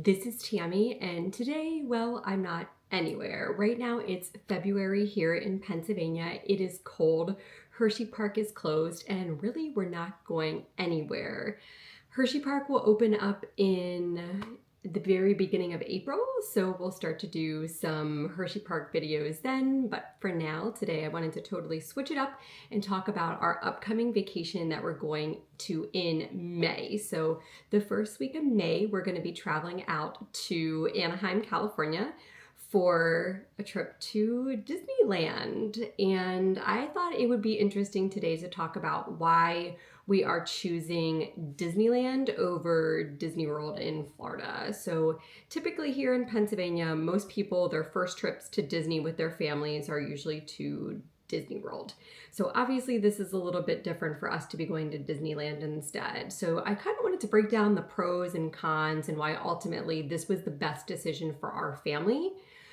This is Tammy, and today, well, I'm not anywhere. Right now, it's February here in Pennsylvania. It is cold. Hershey Park is closed, and really, we're not going anywhere. Hershey Park will open up in the very beginning of April, so we'll start to do some Hershey Park videos then. But for now, today, I wanted to totally switch it up and talk about our upcoming vacation that we're going to in May. So the first week of May, we're going to be traveling out to Anaheim, California for a trip to Disneyland. And I thought it would be interesting today to talk about why we are choosing Disneyland over Disney World in Florida. So typically here in Pennsylvania, most people, their first trips to Disney with their families are usually to Disney World. So obviously this is a little bit different for us to be going to Disneyland instead. So I kind of wanted to break down the pros and cons and why ultimately this was the best decision for our family.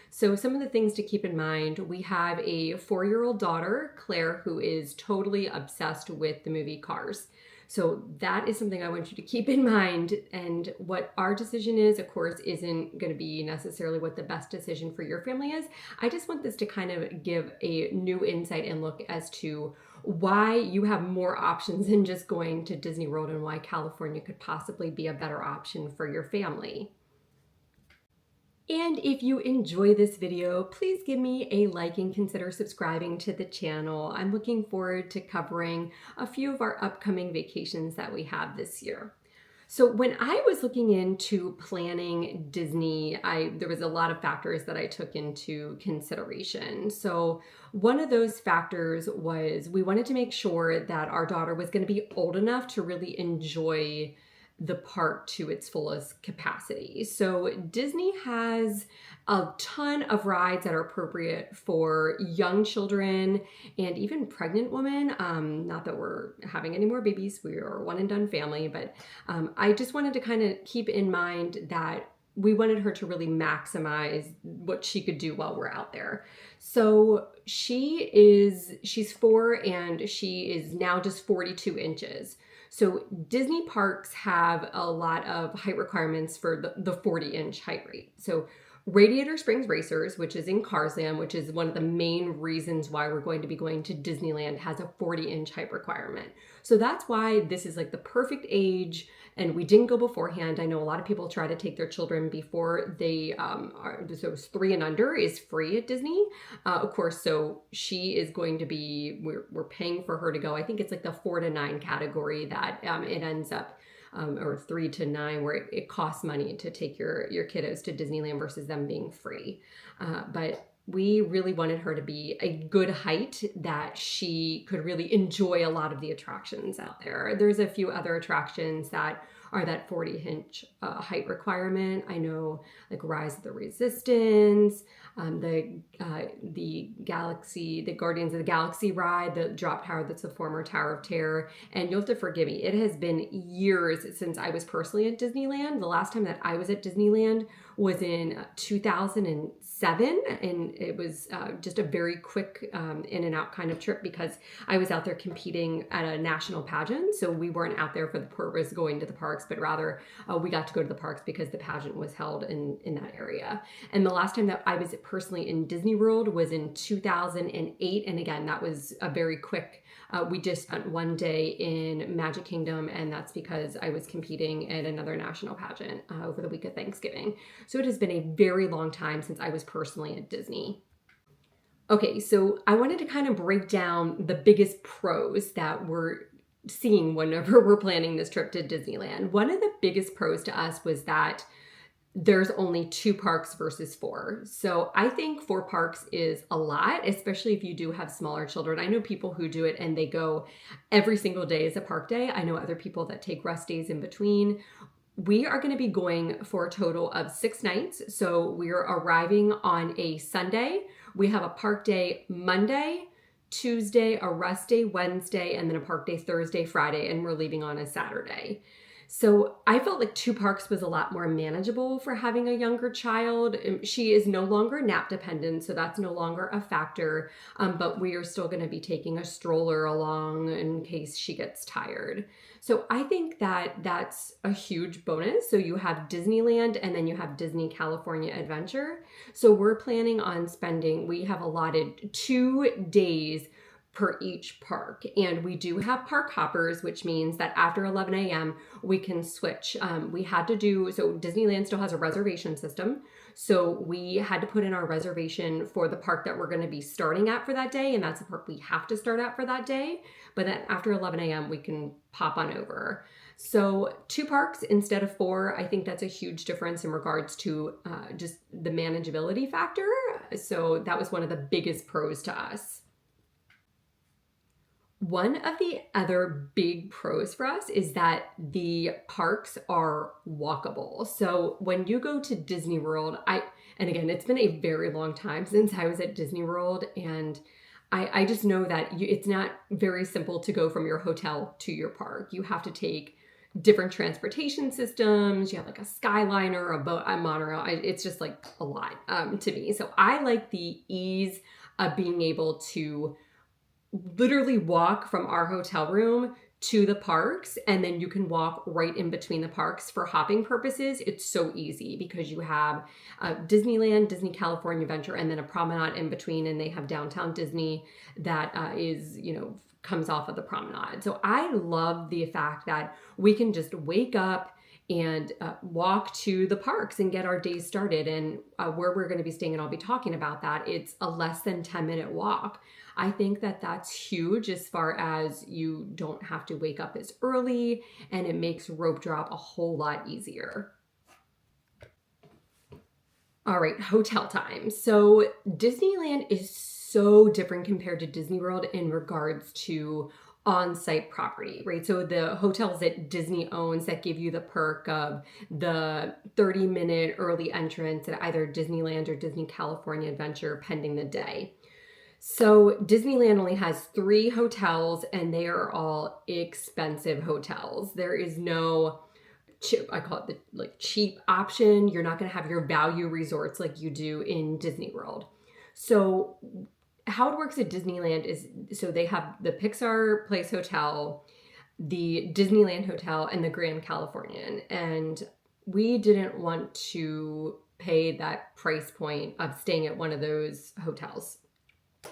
So some of the things to keep in mind, we have a 4-year-old daughter, Claire, who is totally obsessed with the movie Cars. So that is something I want you to keep in mind. And what our decision is, of course, isn't going to be necessarily what the best decision for your family is. I just want this to kind of give a new insight and look as to why you have more options than just going to Disney World and why California could possibly be a better option for your family. And if you enjoy this video, please give me a like and consider subscribing to the channel. I'm looking forward to covering a few of our upcoming vacations that we have this year. So when I was looking into planning Disney, there was a lot of factors that I took into consideration. So one of those factors was we wanted to make sure that our daughter was going to be old enough to really enjoy the park to its fullest capacity. So Disney has a ton of rides that are appropriate for young children and even pregnant women. Not that we're having any more babies, we are a one and done family, but I just wanted to kind of keep in mind that we wanted her to really maximize what she could do while we're out there. So she's 4 and she is now just 42 inches. So Disney parks have a lot of height requirements for the 40-inch height rate. So Radiator Springs Racers, which is in Carsland, which is one of the main reasons why we're going to be going to Disneyland, has a 40-inch height requirement. So that's why this is like the perfect age, and we didn't go beforehand. I know a lot of people try to take their children before they so 3 and under is free at Disney. Of course, so she is going to be, we're paying for her to go. I think it's like the 4 to 9 category that it ends up or 3 to 9, where it costs money to take your kiddos to Disneyland versus them being free. But we really wanted her to be a good height that she could really enjoy a lot of the attractions out there. There's a few other attractions that are that 40-inch height requirement. I know like Rise of the Resistance, the Guardians of the Galaxy ride, the drop tower that's a former Tower of Terror. And you'll have to forgive me, it has been years since I was personally at Disneyland. The last time that I was at Disneyland was in 2007, and it was just a very quick in and out kind of trip because I was out there competing at a national pageant. So we weren't out there for the purpose of going to the parks, but rather we got to go to the parks because the pageant was held in that area. And the last time that I was personally in Disney World was in 2008. And again, that was a very quick, we just spent one day in Magic Kingdom, and that's because I was competing at another national pageant over the week of Thanksgiving. So it has been a very long time since I was personally at Disney. Okay, so I wanted to kind of break down the biggest pros that we're seeing whenever we're planning this trip to Disneyland. One of the biggest pros to us was that there's only 2 parks versus 4. So I think 4 parks is a lot, especially if you do have smaller children. I know people who do it and they go every single day as a park day. I know other people that take rest days in between. We are going to be going for a total of 6 nights. So we're arriving on a Sunday. We have a park day Monday, Tuesday, a rest day Wednesday, and then a park day Thursday, Friday, and we're leaving on a Saturday. So I felt like 2 parks was a lot more manageable for having a younger child. She is no longer nap dependent, so that's no longer a factor. But we are still going to be taking a stroller along in case she gets tired. So I think that that's a huge bonus. So you have Disneyland and then you have Disney California Adventure. So we're planning on we have allotted 2 days per each park. And we do have park hoppers, which means that after 11 a.m., we can switch. So Disneyland still has a reservation system. So we had to put in our reservation for the park that we're going to be starting at for that day. And that's the park we have to start at for that day. But then after 11 a.m., we can pop on over. So 2 parks instead of 4, I think that's a huge difference in regards to just the manageability factor. So that was one of the biggest pros to us. One of the other big pros for us is that the parks are walkable. So when you go to Disney World, and again, it's been a very long time since I was at Disney World, and I just know that it's not very simple to go from your hotel to your park. You have to take different transportation systems. You have like a Skyliner, a boat, a monorail. It's just like a lot to me. So I like the ease of being able to literally walk from our hotel room to the parks, and then you can walk right in between the parks for hopping purposes. It's so easy because you have Disneyland, Disney California Adventure, and then a promenade in between, and they have Downtown Disney that comes off of the promenade. So I love the fact that we can just wake up and walk to the parks and get our day started. And where we're going to be staying, and I'll be talking about that, it's a less than 10-minute walk. I think that that's huge as far as you don't have to wake up as early, and it makes rope drop a whole lot easier. All right, hotel time. So Disneyland is so different compared to Disney World in regards to on-site property, right? So the hotels that Disney owns that give you the perk of the 30-minute early entrance at either Disneyland or Disney California Adventure pending the day. So Disneyland only has 3 hotels, and they are all expensive hotels. There is no I call it the cheap option. You're not going to have your value resorts like you do in Disney World. So how it works at Disneyland is, so they have the Pixar Place Hotel, the Disneyland Hotel, and the Grand Californian. And we didn't want to pay that price point of staying at one of those hotels.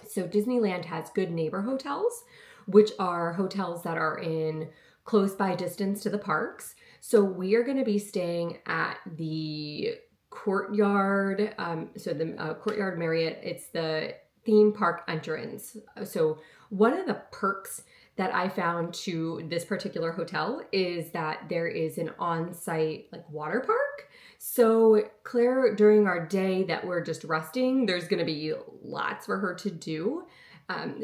So Disneyland has Good Neighbor hotels, which are hotels that are in close by distance to the parks. So we are going to be staying at the Courtyard, Courtyard Marriott. It's the theme park entrance. So one of the perks that I found to this particular hotel is that there is an on-site water park. So Claire, during our day that we're just resting, there's going to be lots for her to do.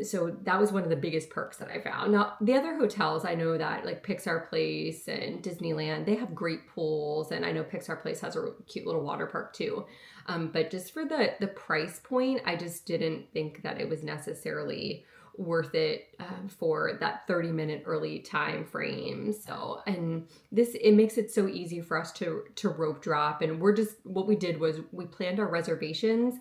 So that was one of the biggest perks that I found. Now, the other hotels, I know that Pixar Place and Disneyland, they have great pools. And I know Pixar Place has a cute little water park too. But just for the price point, I just didn't think that it was necessarily worth it for that 30-minute early time frame. So, and it makes it so easy for us to rope drop. And what we did was we planned our reservations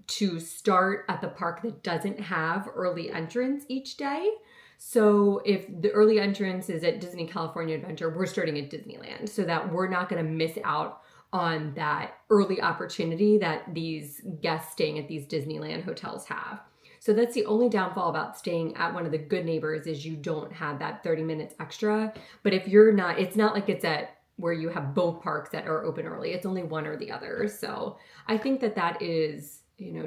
to start at the park that doesn't have early entrance each day. So if the early entrance is at Disney California Adventure, we're starting at Disneyland so that we're not going to miss out on that early opportunity that these guests staying at these Disneyland hotels have. So that's the only downfall about staying at one of the Good Neighbors is you don't have that 30 minutes extra. But if you're not, it's not like it's at where you have both parks that are open early. It's only one or the other. So I think that is,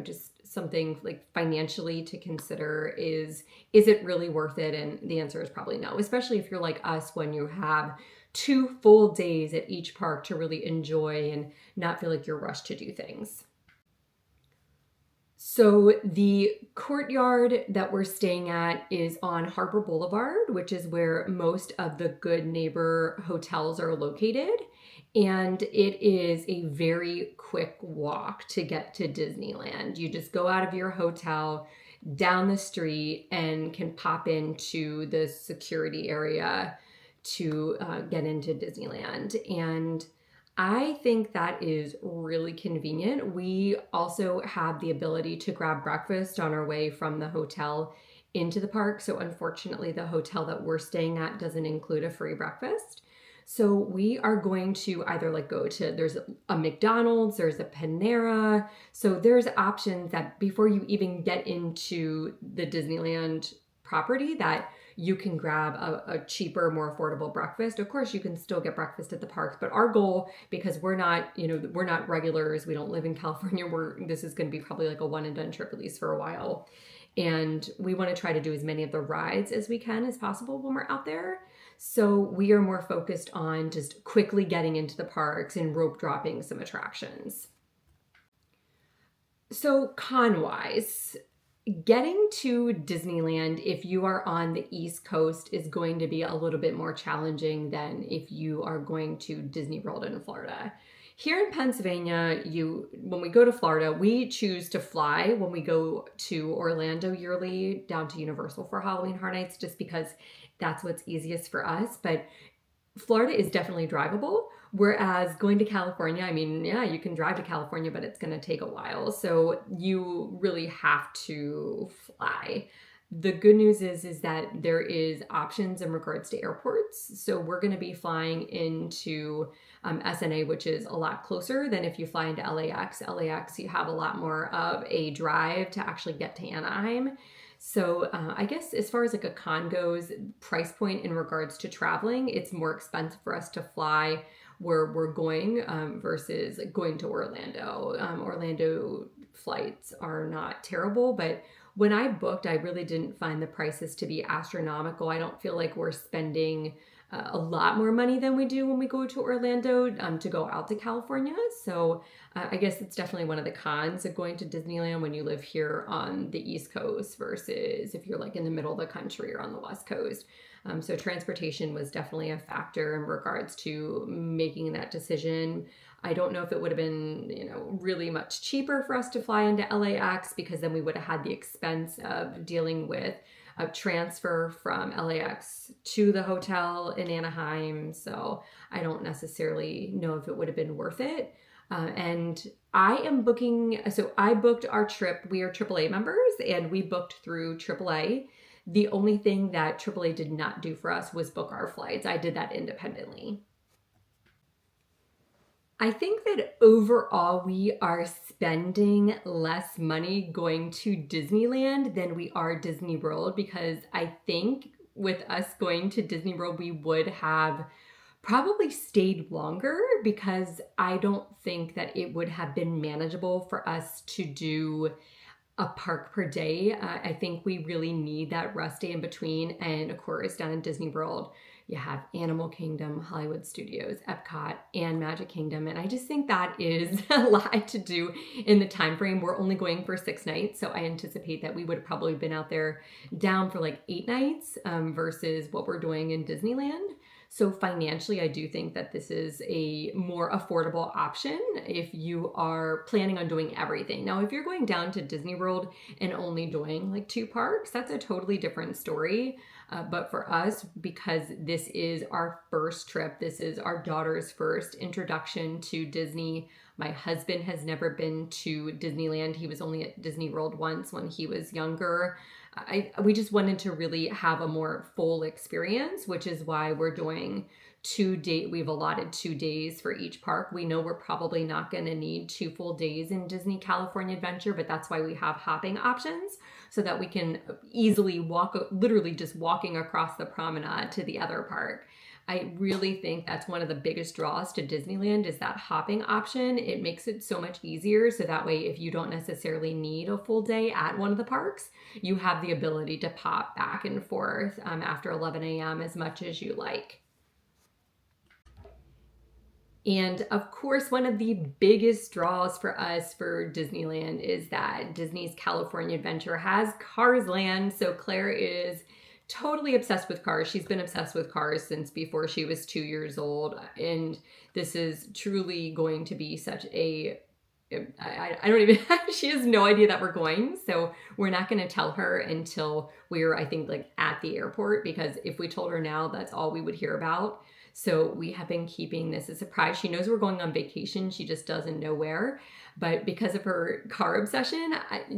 just something financially to consider is it really worth it? And the answer is probably no, especially if you're like us when you have 2 full days at each park to really enjoy and not feel like you're rushed to do things. So the Courtyard that we're staying at is on Harbor Boulevard, which is where most of the Good Neighbor hotels are located. And it is a very quick walk to get to Disneyland. You just go out of your hotel down the street and can pop into the security area to get into Disneyland. And I think that is really convenient. We also have the ability to grab breakfast on our way from the hotel into the park. So unfortunately, the hotel that we're staying at doesn't include a free breakfast. So we are going to either like go to, there's a McDonald's, there's a Panera. So there's options that before you even get into the Disneyland property that you can grab a cheaper, more affordable breakfast. Of course, you can still get breakfast at the parks, but our goal, because we're not, we're not regulars, we don't live in California, this is going to be probably like a one and done trip, at least for a while. And we want to try to do as many of the rides as we can as possible when we're out there. So we are more focused on just quickly getting into the parks and rope dropping some attractions. So con-wise, getting to Disneyland if you are on the East Coast is going to be a little bit more challenging than if you are going to Disney World in Florida. Here in Pennsylvania, when we go to Florida, we choose to fly when we go to Orlando yearly down to Universal for Halloween Horror Nights, just because that's what's easiest for us. But Florida is definitely drivable. Whereas going to California, I mean, yeah, you can drive to California, but it's going to take a while. So you really have to fly. The good news is that there is options in regards to airports. So we're going to be flying into SNA, which is a lot closer than if you fly into LAX. LAX, you have a lot more of a drive to actually get to Anaheim. So I guess as far as like a con goes, price point in regards to traveling, it's more expensive for us to fly where we're going versus going to Orlando. Orlando flights are not terrible, but when I booked, I really didn't find the prices to be astronomical. I don't feel like we're spending a lot more money than we do when we go to Orlando to go out to California. So I guess it's definitely one of the cons of going to Disneyland when you live here on the East Coast versus if you're like in the middle of the country or on the West Coast. So transportation was definitely a factor in regards to making that decision. I don't know if it would have been, really much cheaper for us to fly into LAX, because then we would have had the expense of dealing with a transfer from LAX to the hotel in Anaheim. So I don't necessarily know if it would have been worth it. And I booked our trip. We are AAA members and we booked through AAA. The only thing that AAA did not do for us was book our flights. I did that independently. I think that overall we are spending less money going to Disneyland than we are Disney World, because I think with us going to Disney World, we would have probably stayed longer, because I don't think that it would have been manageable for us to do a park per day. I think we really need that rest day in between. And of course, down in Disney World, you have Animal Kingdom, Hollywood Studios, Epcot, and Magic Kingdom. And I just think that is a lot to do in the time frame. We're only going for 6 nights. So I anticipate that we would have probably been out there down for like 8 nights versus what we're doing in Disneyland. So financially, I do think that this is a more affordable option if you are planning on doing everything. Now, if you're going down to Disney World and only doing like 2 parks, that's a totally different story. But for us, because this is our first trip, this is our daughter's first introduction to Disney. My husband has never been to Disneyland. He was only at Disney World once when he was younger. We just wanted to really have a more full experience, which is why we're doing we've allotted 2 days for each park. We know we're probably not going to need 2 full days in Disney California Adventure, but that's why we have hopping options so that we can easily literally just walking across the promenade to the other park. I really think that's one of the biggest draws to Disneyland is that hopping option. It makes it so much easier. So that way, if you don't necessarily need a full day at one of the parks, you have the ability to pop back and forth after 11 a.m. as much as you like. And of course, one of the biggest draws for us for Disneyland is that Disney's California Adventure has Cars Land. So Claire is totally obsessed with cars. She's been obsessed with cars since before she was 2 years old. And this is truly going to be such a I don't even, she has no idea that we're going. So we're not going to tell her until we're, I think, like at the airport, because if we told her now, that's all we would hear about. So we have been keeping this a surprise. She knows we're going on vacation. She just doesn't know where. But because of her car obsession,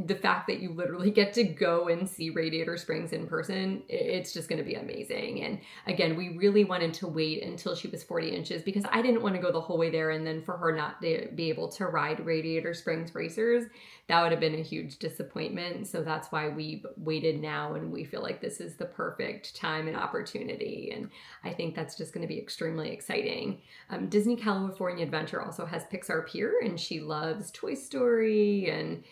the fact that you literally get to go and see Radiator Springs in person, it's just going to be amazing. And again, we really wanted to wait until she was 40 inches because I didn't want to go the whole way there and then for her not to be able to ride Radiator Springs racers. That would have been a huge disappointment. So that's why we waited now, and we feel like this is the perfect time and opportunity. And I think that's just going to be extremely exciting. Disney California Adventure also has Pixar Pier, and she loves Toy Story and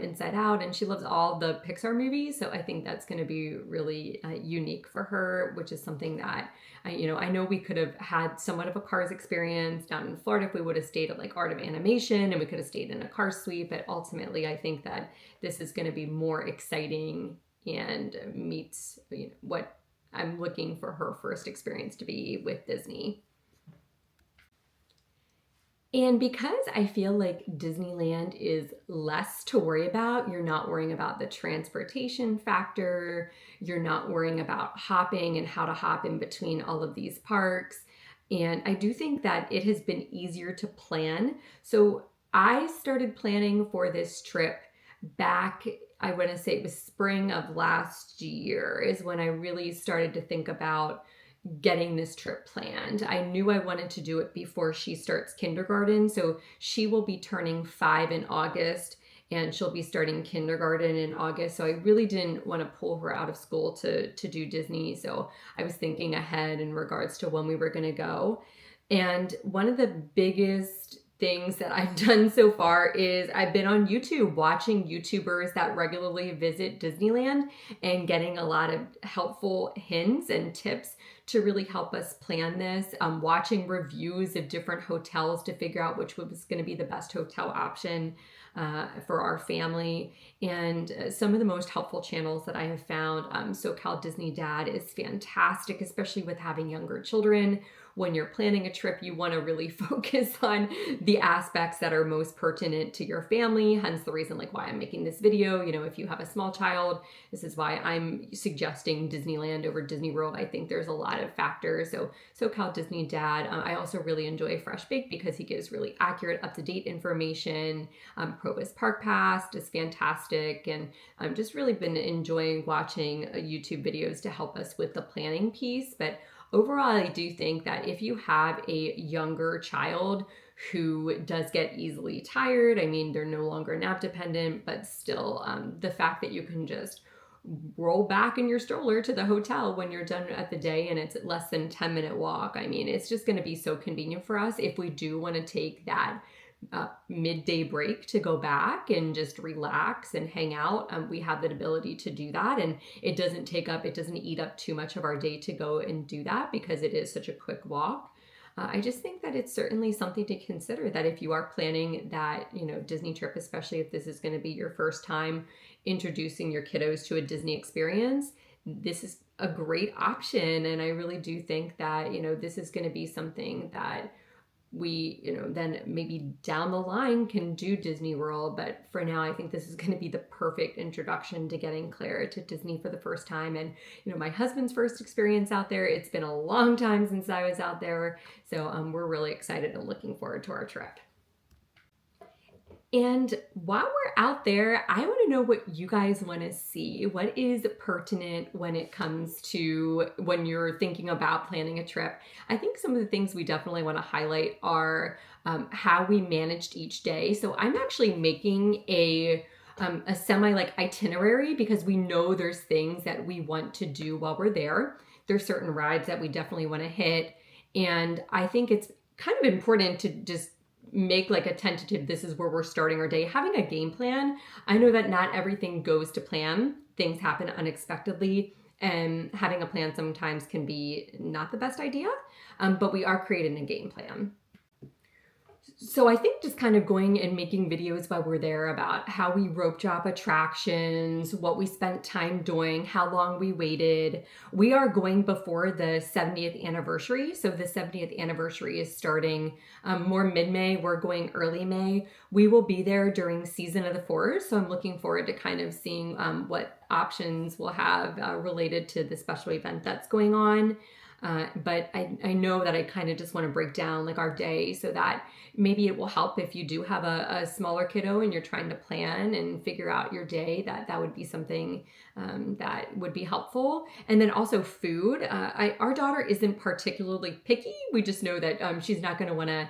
Inside Out, and she loves all the Pixar movies. So I think that's going to be really unique for her, which is something that I know we could have had somewhat of a Cars experience down in Florida if we would have stayed at like Art of Animation, and we could have stayed in a Cars suite. But ultimately, I think that this is going to be more exciting and meets what I'm looking for her first experience to be with Disney. And because I feel like Disneyland is less to worry about, you're not worrying about the transportation factor, you're not worrying about hopping and how to hop in between all of these parks. And I do think that it has been easier to plan. So I started planning for this trip back, I want to say it was spring of last year is when I really started to think about getting this trip planned. I knew I wanted to do it before she starts kindergarten. So she will be turning 5 in August, and she'll be starting kindergarten in August. So I really didn't want to pull her out of school to do Disney. So I was thinking ahead in regards to when we were going to go. And one of the biggest things that I've done so far is I've been on YouTube watching YouTubers that regularly visit Disneyland and getting a lot of helpful hints and tips to really help us plan this. Watching reviews of different hotels to figure out which was going to be the best hotel option for our family. And some of the most helpful channels that I have found, SoCal Disney Dad is fantastic, especially with having younger children. When you're planning a trip, you want to really focus on the aspects that are most pertinent to your family. Hence the reason why I'm making this video. If you have a small child, this is why I'm suggesting Disneyland over Disney World. I think there's a lot of factors. So SoCal Disney Dad. I also really enjoy Fresh Baked because he gives really accurate, up-to-date information. Provost Park Pass is fantastic. And I've just really been enjoying watching YouTube videos to help us with the planning piece. But overall, I do think that if you have a younger child who does get easily tired, they're no longer nap dependent, but still the fact that you can just roll back in your stroller to the hotel when you're done at the day and it's less than 10-minute walk. It's just going to be so convenient for us if we do want to take that midday break to go back and just relax and hang out. We have the ability to do that, and it doesn't eat up too much of our day to go and do that because it is such a quick walk. I just think that it's certainly something to consider, that if you are planning that, Disney trip, especially if this is going to be your first time introducing your kiddos to a Disney experience, this is a great option. And I really do think that, this is going to be something that we, then maybe down the line can do Disney World. But for now, I think this is going to be the perfect introduction to getting Claire to Disney for the first time. And, my husband's first experience out there, it's been a long time since I was out there. So we're really excited and looking forward to our trip. And while we're out there, I want to know what you guys want to see. What is pertinent when it comes to when you're thinking about planning a trip? I think some of the things we definitely want to highlight are how we managed each day. So I'm actually making a semi itinerary because we know there's things that we want to do while we're there. There's certain rides that we definitely want to hit. And I think it's kind of important to just make a tentative, this is where we're starting our day, having a game plan. I know that not everything goes to plan. Things happen unexpectedly, and having a plan sometimes can be not the best idea, but we are creating a game plan. So I think just kind of going and making videos while we're there about how we rope drop attractions, what we spent time doing, how long we waited. We are going before the 70th anniversary. So the 70th anniversary is starting more mid-May. We're going early May. We will be there during Season of the Fours. So I'm looking forward to kind of seeing what options we'll have related to the special event that's going on. But I know that I kind of just want to break down like our day so that maybe it will help if you do have a smaller kiddo and you're trying to plan and figure out your day, that would be something that would be helpful. And then also food. Our daughter isn't particularly picky. We just know that she's not going to want to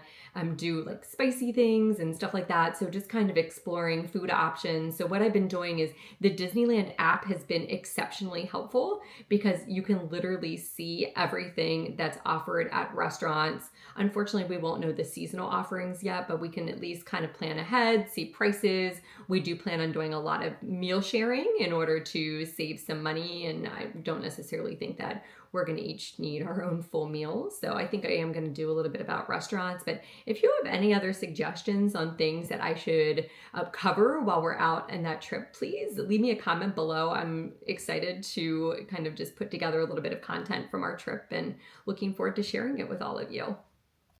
do like spicy things and stuff like that. So just kind of exploring food options. So what I've been doing is the Disneyland app has been exceptionally helpful because you can literally see everything that's offered at restaurants. Unfortunately, we won't know the seasonal offerings yet, but we can at least kind of plan ahead, see prices. We do plan on doing a lot of meal sharing in order to save some money. And I don't necessarily think that we're going to each need our own full meals. So I think I am going to do a little bit about restaurants. But if you have any other suggestions on things that I should cover while we're out on that trip, please leave me a comment below. I'm excited to kind of just put together a little bit of content from our trip and looking forward to sharing it with all of you.